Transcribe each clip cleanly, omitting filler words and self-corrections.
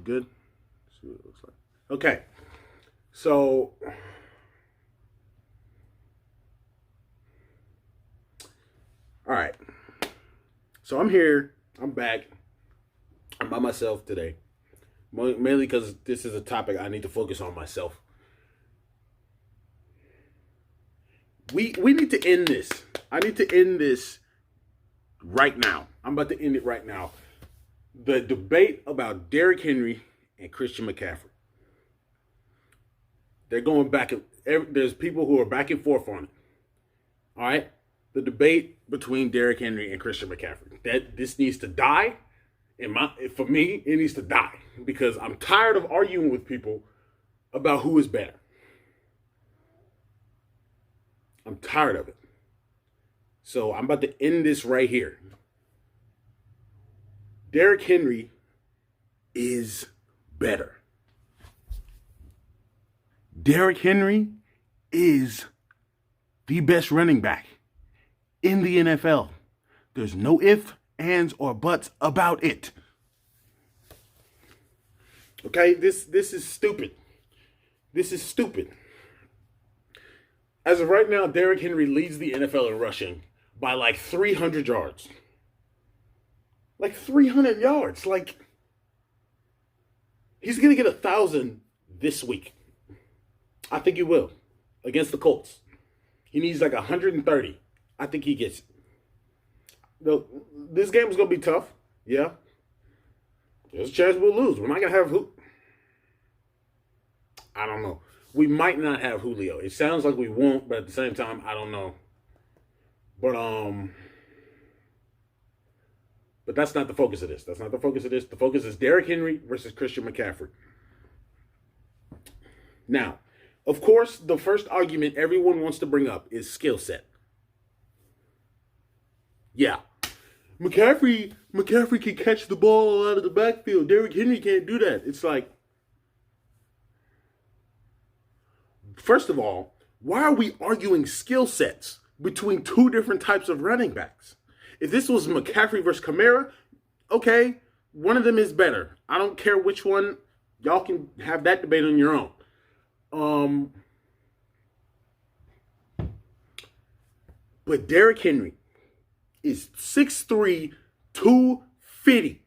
Good? Let's see what it looks like. Okay. So, all right. So I'm here. I'm back. I'm by myself today. Mainly because this is a topic I need to focus on myself. We need to end this. I need to end this right now. I'm about to end it right now. The debate about Derrick Henry and Christian McCaffrey. They're going back. There's people who are back and forth on it. All right? The debate between Derrick Henry and Christian McCaffrey. This needs to die. For me, it needs to die. Because I'm tired of arguing with people about who is better. I'm tired of it. So I'm about to end this right here. Derrick Henry is better. Derrick Henry is the best running back in the NFL. There's no ifs, ands, or buts about it. Okay, this is stupid. This is stupid. As of right now, Derrick Henry leads the NFL in rushing by like 300 yards. Like 300 yards. Like, he's going to get 1,000 this week. I think he will. Against the Colts. He needs like 130. I think he gets it. This game is going to be tough. Yeah. There's a chance we'll lose. We're not going to have who? I don't know. We might not have Julio. It sounds like we won't, but at the same time, I don't know. But that's not the focus of this. That's not the focus of this. The focus is Derrick Henry versus Christian McCaffrey. Now, of course, the first argument everyone wants to bring up is skill set. Yeah. McCaffrey can catch the ball out of the backfield. Derrick Henry can't do that. It's like, first of all, why are we arguing skill sets between two different types of running backs? If this was McCaffrey versus Kamara, okay, one of them is better. I don't care which one. Y'all can have that debate on your own. But Derrick Henry is 6'3", 250.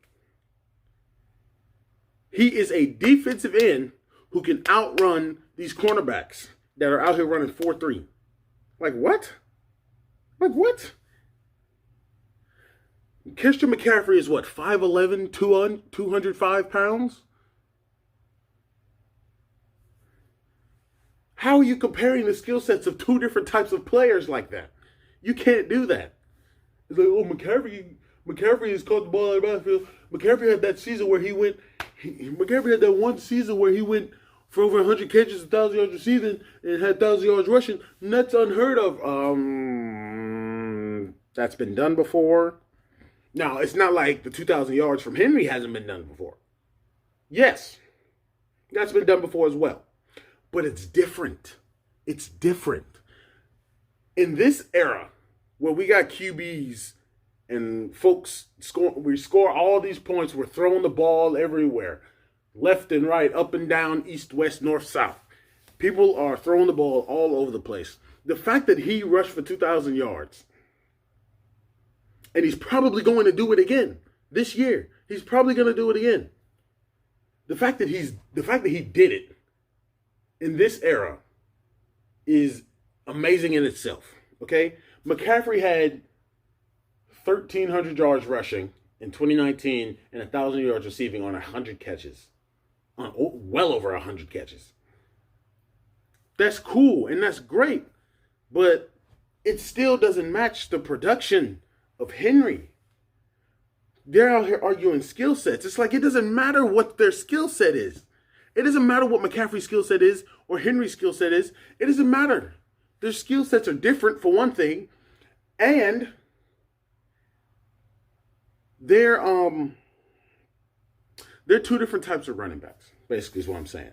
He is a defensive end who can outrun these cornerbacks that are out here running 4.3. Like what? Like what? Christian McCaffrey is what, 5'11", 205 pounds? How are you comparing the skill sets of two different types of players like that? You can't do that. It's like, oh, McCaffrey has caught the ball out of the backfield. McCaffrey had that season where McCaffrey had that one season where he went for over 100 catches, 1,000 yards receiving, and had 1,000 yards rushing. And that's unheard of. That's been done before. Now, it's not like the 2,000 yards from Henry hasn't been done before. Yes, that's been done before as well. But it's different. It's different. In this era, where we got QBs and folks we score all these points, we're throwing the ball everywhere. Left and right, up and down, east, west, north, south. People are throwing the ball all over the place. The fact that he rushed for 2,000 yards, and he's probably going to do it again this year. He's probably going to do it again. The fact that he did it in this era is amazing in itself. Okay? McCaffrey had 1,300 yards rushing in 2019 and 1,000 yards receiving on 100 catches. Well over 100 catches. That's cool and that's great. But it still doesn't match the production of Henry. They're out here arguing skill sets. It's like it doesn't matter what their skill set is. It doesn't matter what McCaffrey's skill set is or Henry's skill set is. It doesn't matter. Their skill sets are different for one thing. And they're two different types of running backs, basically is what I'm saying.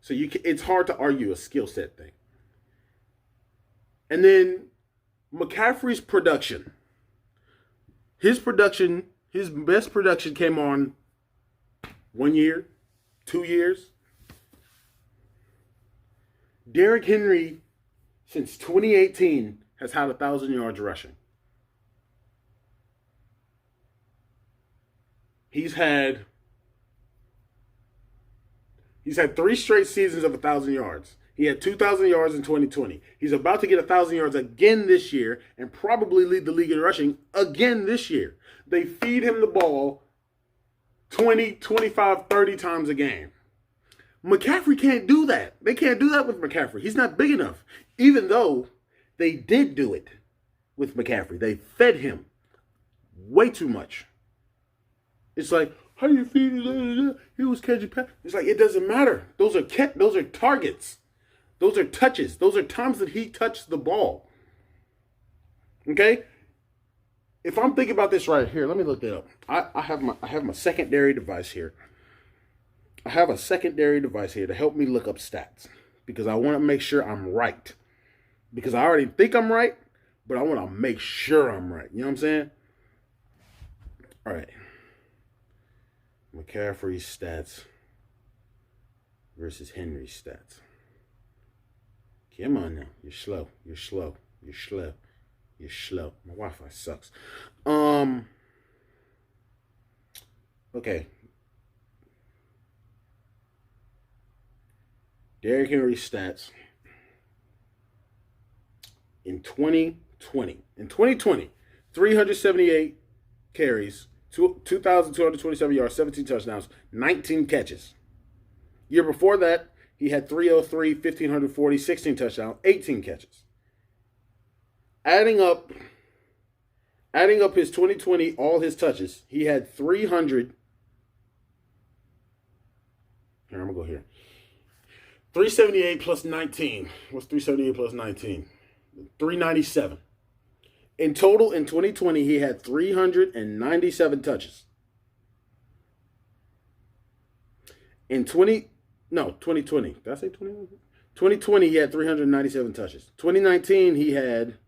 So it's hard to argue a skill set thing. And then McCaffrey's production. His best production came on 1 year, 2 years. Derrick Henry, since 2018, has had 1,000 yards rushing. He's had 3 straight seasons of 1,000 yards. He had 2,000 yards in 2020. He's about to get 1,000 yards again this year and probably lead the league in rushing again this year. They feed him the ball 20, 25, 30 times a game. McCaffrey can't do that. They can't do that with McCaffrey. He's not big enough. Even though they did do it with McCaffrey. They fed him way too much. It's like, how do you feed him? He was catching passes. It's like, it doesn't matter. Those are targets. Those are touches. Those are times that he touched the ball. Okay? If I'm thinking about this right here, let me look that up. I have my secondary device here. I have a secondary device here to help me look up stats because I want to make sure I'm right. Because I already think I'm right, but I want to make sure I'm right. You know what I'm saying? All right. McCaffrey's stats versus Henry's stats. Come on now. You're slow. You're slow. You're slow. You're slow. My Wi-Fi sucks. Okay. Derrick Henry's stats in 2020. In 2020, 378 carries, 2,227 yards, 17 touchdowns, 19 catches. Year before that, he had 303, 1,540, 16 touchdowns, 18 catches. Adding up his 2020, all his touches, he had 300. Here, I'm going to go here. 378 plus 19. What's 378 plus 19? 397. In total, in 2020, he had 397 touches. In 2020. Did I say 20? 2020, he had 397 touches. 2019, he had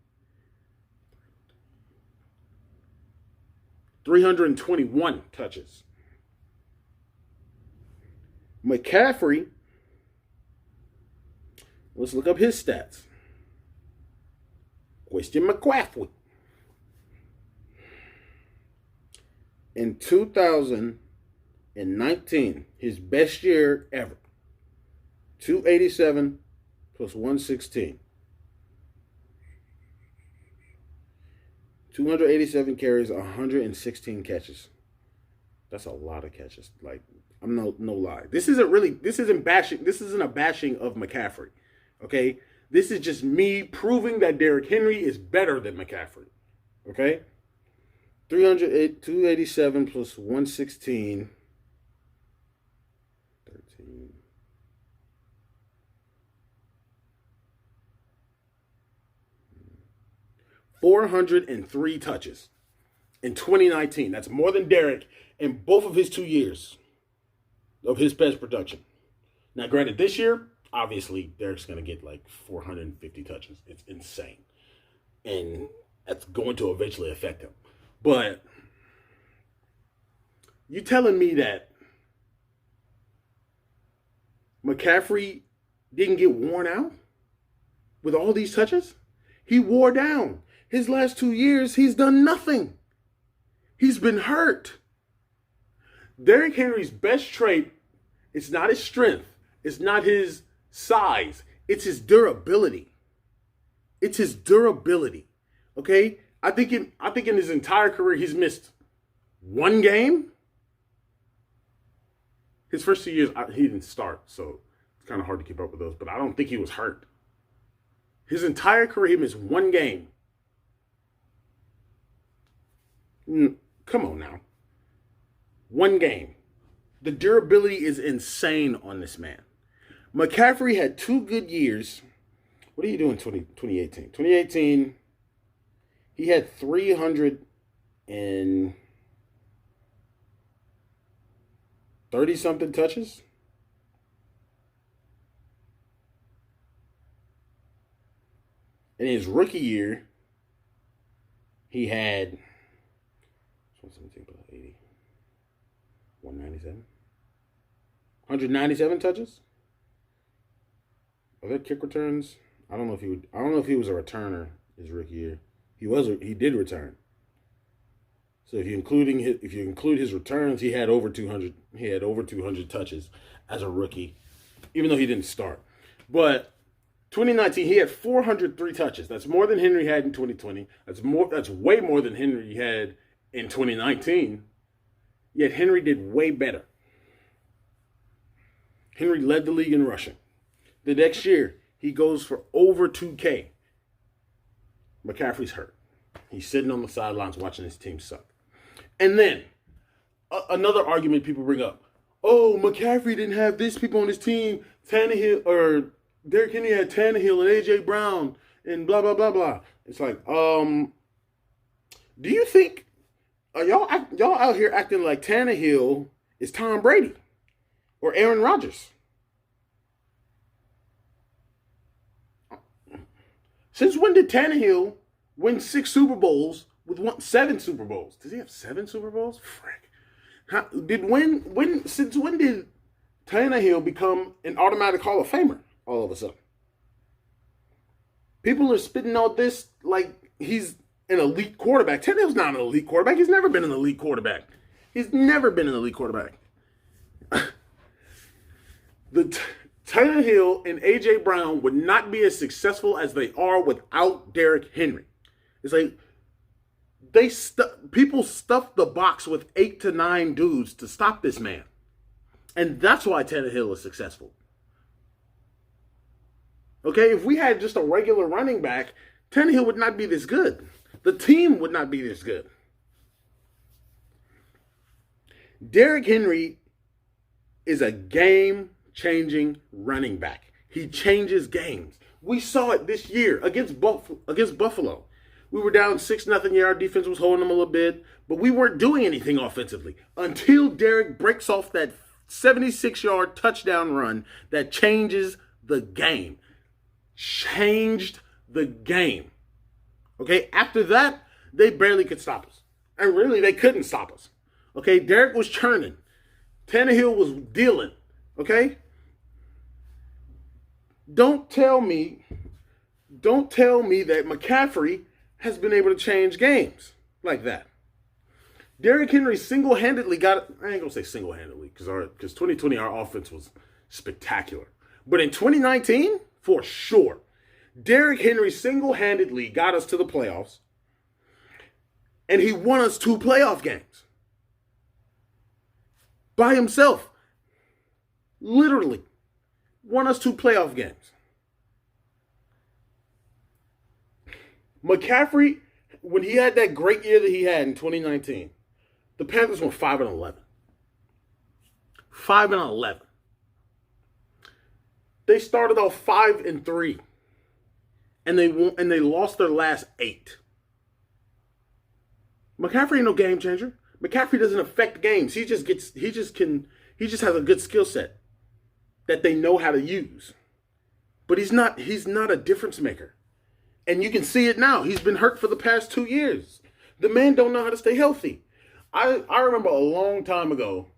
321 touches. McCaffrey, let's look up his stats. Question McCaffrey. In 2019, his best year ever, 287 plus 116. 287 carries, 116 catches. That's a lot of catches. Like, I'm no lie. This isn't a bashing of McCaffrey. Okay? This is just me proving that Derrick Henry is better than McCaffrey. Okay? 287 plus 116. 13. $403 touches in 2019. That's more than Derrick in both of his 2 years of his best production. Now, granted, this year, obviously, Derrick's going to get like 450 touches. It's insane. And that's going to eventually affect him. But you telling me that McCaffrey didn't get worn out with all these touches? He wore down. His last 2 years, he's done nothing. He's been hurt. Derrick Henry's best trait is not his strength. It's not his size. It's his durability. It's his durability. Okay? I think in his entire career, he's missed one game. His first 2 years, he didn't start, so it's kind of hard to keep up with those. But I don't think he was hurt. His entire career, he missed one game. Come on now. One game. The durability is insane on this man. McCaffrey had 2 good years. What are you doing in 2018? 2018, he had 330-something touches. In his rookie year, he had 117 plus 80. 197? 197 touches. Are there kick returns? I don't know if he was a returner his rookie year. He did return. So if you include his returns, he had over 200. He had over 200 touches as a rookie, even though he didn't start. But 2019, he had 403 touches. That's more than Henry had in 2020. That's way more than Henry had in 2019. Yet Henry did way better. Henry led the league in rushing. The next year, he goes for over 2K. McCaffrey's hurt. He's sitting on the sidelines watching his team suck. And then, another argument people bring up. Oh, McCaffrey didn't have these people on his team. Tannehill, or Derrick Henry had Tannehill and A.J. Brown and blah, blah, blah, blah. It's like, do you think, y'all out here acting like Tannehill is Tom Brady or Aaron Rodgers? Since when did Tannehill win 6 Super Bowls with 7 Super Bowls? Does he have 7 Super Bowls? Frick. Since when did Tannehill become an automatic Hall of Famer all of a sudden? People are spitting out this like he's an elite quarterback. Tannehill's not an elite quarterback. He's never been an elite quarterback. Tannehill and A.J. Brown would not be as successful as they are without Derrick Henry. It's like people stuffed the box with 8 to 9 dudes to stop this man. And that's why Tannehill is successful. Okay, if we had just a regular running back, Tannehill would not be this good. The team would not be this good. Derrick Henry is a game-changing running back. He changes games. We saw it this year against Buffalo. We were down 6-0. Yeah, our defense was holding them a little bit, but we weren't doing anything offensively until Derrick breaks off that 76-yard touchdown run that changes the game. Changed the game. Okay, after that, they barely could stop us. And really, they couldn't stop us. Okay, Derrick was churning. Tannehill was dealing. Okay? Don't tell me that McCaffrey has been able to change games like that. Derrick Henry single-handedly got it. I ain't going to say single-handedly because 2020 our offense was spectacular. But in 2019, for sure, Derrick Henry single-handedly got us to the playoffs, and he won us 2 playoff games. By himself. Literally. Won us 2 playoff games. McCaffrey, when he had that great year that he had in 2019, the Panthers went 5-11. 5-11. They started off 5-3. And they lost their last 8. McCaffrey ain't no game changer. McCaffrey doesn't affect games. He just has a good skill set that they know how to use. But he's not a difference maker. And you can see it now. He's been hurt for the past 2 years. The man don't know how to stay healthy. I remember a long time ago,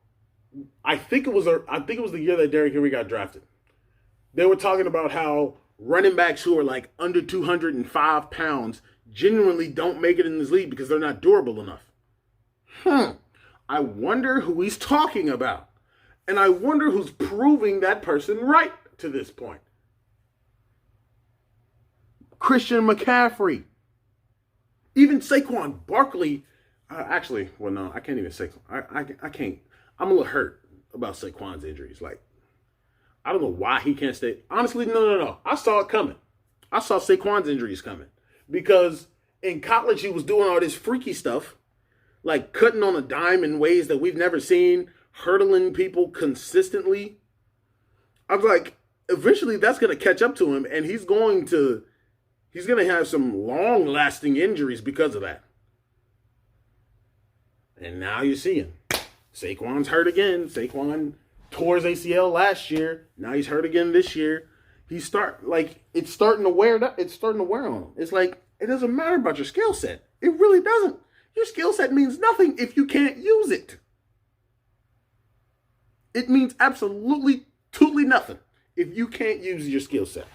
I think it was the year that Derrick Henry got drafted. They were talking about how running backs who are like under 205 pounds genuinely don't make it in this league because they're not durable enough. I wonder who he's talking about. And I wonder who's proving that person right to this point. Christian McCaffrey. Even Saquon Barkley. I can't even say. I can't. I'm a little hurt about Saquon's injuries. Like, I don't know why he can't stay. Honestly, no. I saw it coming. I saw Saquon's injuries coming. Because in college, he was doing all this freaky stuff. Like cutting on a dime in ways that we've never seen. Hurdling people consistently. I was like, eventually that's going to catch up to him. And he's going to have some long-lasting injuries because of that. And now you see him. Saquon's hurt again. Saquon tore his ACL last year. Now he's hurt again this year. It's starting to wear on him. It's like, it doesn't matter about your skill set. It really doesn't. Your skill set means nothing if you can't use it. It means absolutely, totally nothing if you can't use your skill set.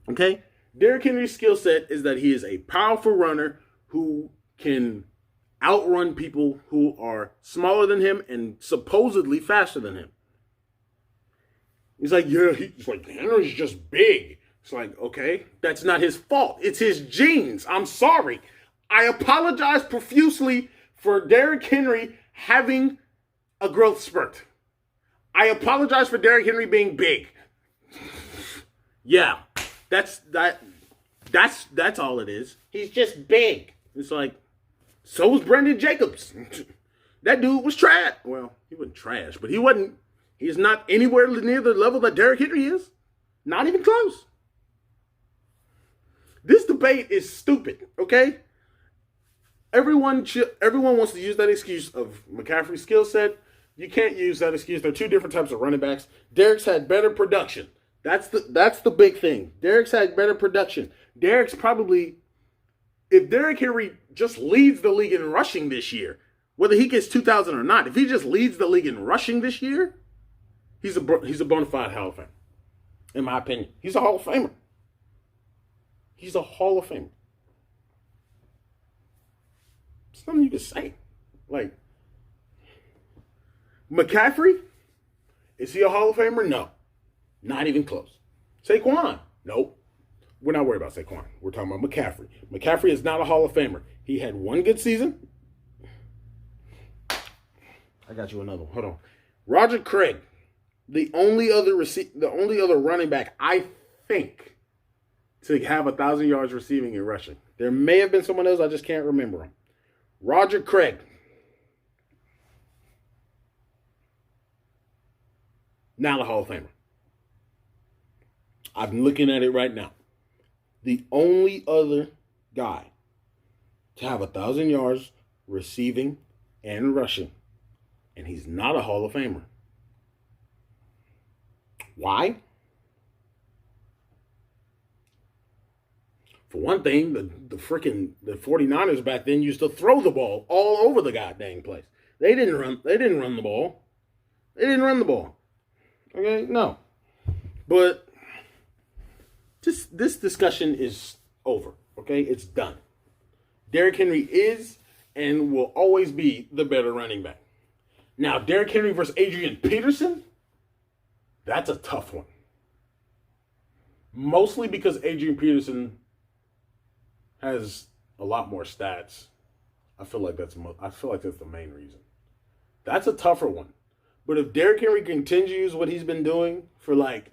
Okay? Derrick Henry's skill set is that he is a powerful runner who can outrun people who are smaller than him and supposedly faster than him. He's like, yeah, he's like, Henry's just big. It's like, okay, that's not his fault. It's his genes. I'm sorry. I apologize profusely for Derrick Henry having a growth spurt. I apologize for Derrick Henry being big. Yeah, that's all it is. He's just big. It's like, so was Brendan Jacobs. That dude was trash. Well, he wasn't trash, but he's not anywhere near the level that Derrick Henry is. Not even close. This debate is stupid, okay? Everyone wants to use that excuse of McCaffrey's skill set. You can't use that excuse. There are two different types of running backs. Derrick's had better production. That's the big thing. Derrick's had better production. Derrick's probably, if Derrick Henry just leads the league in rushing this year, whether he gets 2,000 or not, if he just leads the league in rushing this year, he's a bona fide Hall of Famer. In my opinion, he's a Hall of Famer. He's a Hall of Famer. It's nothing you can say. Like, McCaffrey, is he a Hall of Famer? No. Not even close. Saquon? Nope. We're not worried about Saquon. We're talking about McCaffrey. McCaffrey is not a Hall of Famer. He had one good season. I got you another one. Hold on. Roger Craig, the only other running back I think to have 1,000 yards receiving and rushing. There may have been someone else. I just can't remember him. Roger Craig. Now the Hall of Famer. I'm looking at it right now. The only other guy to have 1,000 yards receiving and rushing. And he's not a Hall of Famer. Why? For one thing, the 49ers back then used to throw the ball all over the goddamn place. They didn't run the ball. They didn't run the ball. Okay? No. But this discussion is over. Okay? It's done. Derrick Henry is and will always be the better running back. Now, Derrick Henry versus Adrian Peterson, that's a tough one. Mostly because Adrian Peterson has a lot more stats. I feel like that's the main reason. That's a tougher one. But if Derrick Henry continues what he's been doing for like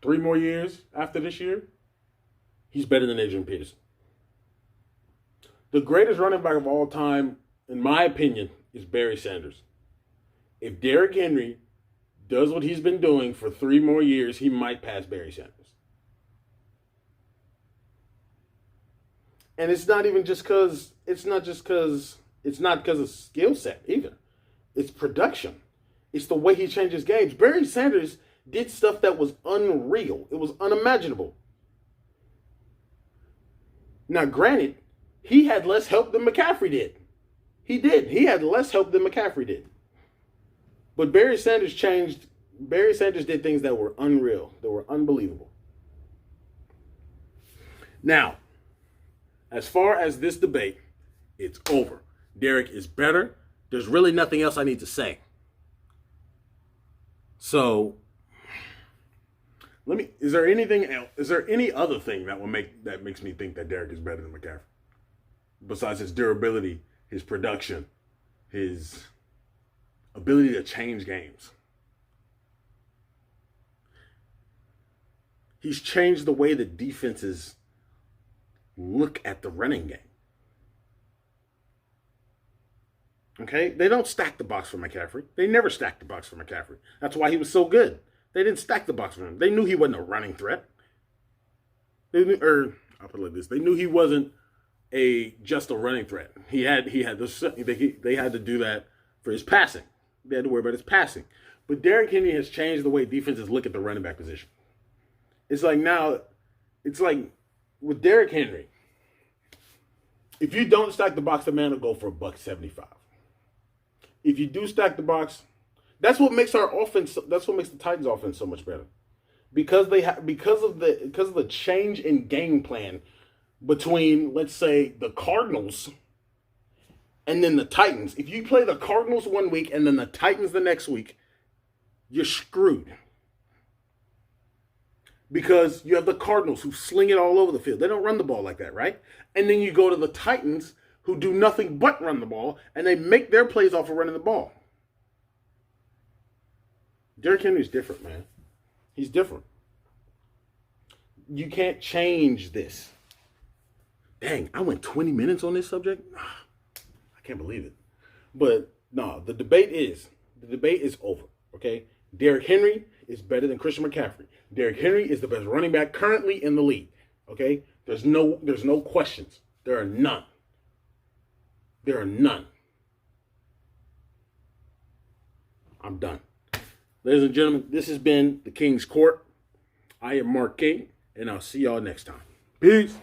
3 more years after this year, he's better than Adrian Peterson. The greatest running back of all time, in my opinion, is Barry Sanders. If Derrick Henry does what he's been doing for 3 more years, he might pass Barry Sanders. And it's not because of skill set either. It's production. It's the way he changes games. Barry Sanders did stuff that was unreal. It was unimaginable. Now, granted, he had less help than McCaffrey did. He did. He had less help than McCaffrey did. But Barry Sanders did things that were unreal, that were unbelievable. Now, as far as this debate, it's over. Derrick is better. There's really nothing else I need to say. So, is there anything else? Is there any other thing that makes me think that Derrick is better than McCaffrey? Besides his durability, his production, his ability to change games. He's changed the way the defenses look at the running game. Okay? They don't stack the box for McCaffrey. They never stacked the box for McCaffrey. That's why he was so good. They didn't stack the box for him. They knew he wasn't a running threat. I'll put it like this. They knew he wasn't just a running threat. They had to do that for his passing. They had to worry about his passing. But Derrick Henry has changed the way defenses look at the running back position. It's like with Derrick Henry, if you don't stack the box, the man will go for $175. if you do stack the box, that's what makes our offense. That's what makes the Titans' offense so much better, because they have because of the change in game plan between, let's say, the Cardinals and then the Titans. If you play the Cardinals one week and then the Titans the next week, you're screwed. Because you have the Cardinals who sling it all over the field. They don't run the ball like that, right? And then you go to the Titans who do nothing but run the ball, and they make their plays off of running the ball. Derrick Henry's different, man. He's different. You can't change this. Dang, I went 20 minutes on this subject? I can't believe it. But no, the debate is over, okay? Derrick Henry is better than Christian McCaffrey. Derrick Henry is the best running back currently in the league, okay? There's no questions. There are none. There are none. I'm done. Ladies and gentlemen, this has been the King's Court. I am Mark King, and I'll see y'all next time. Peace.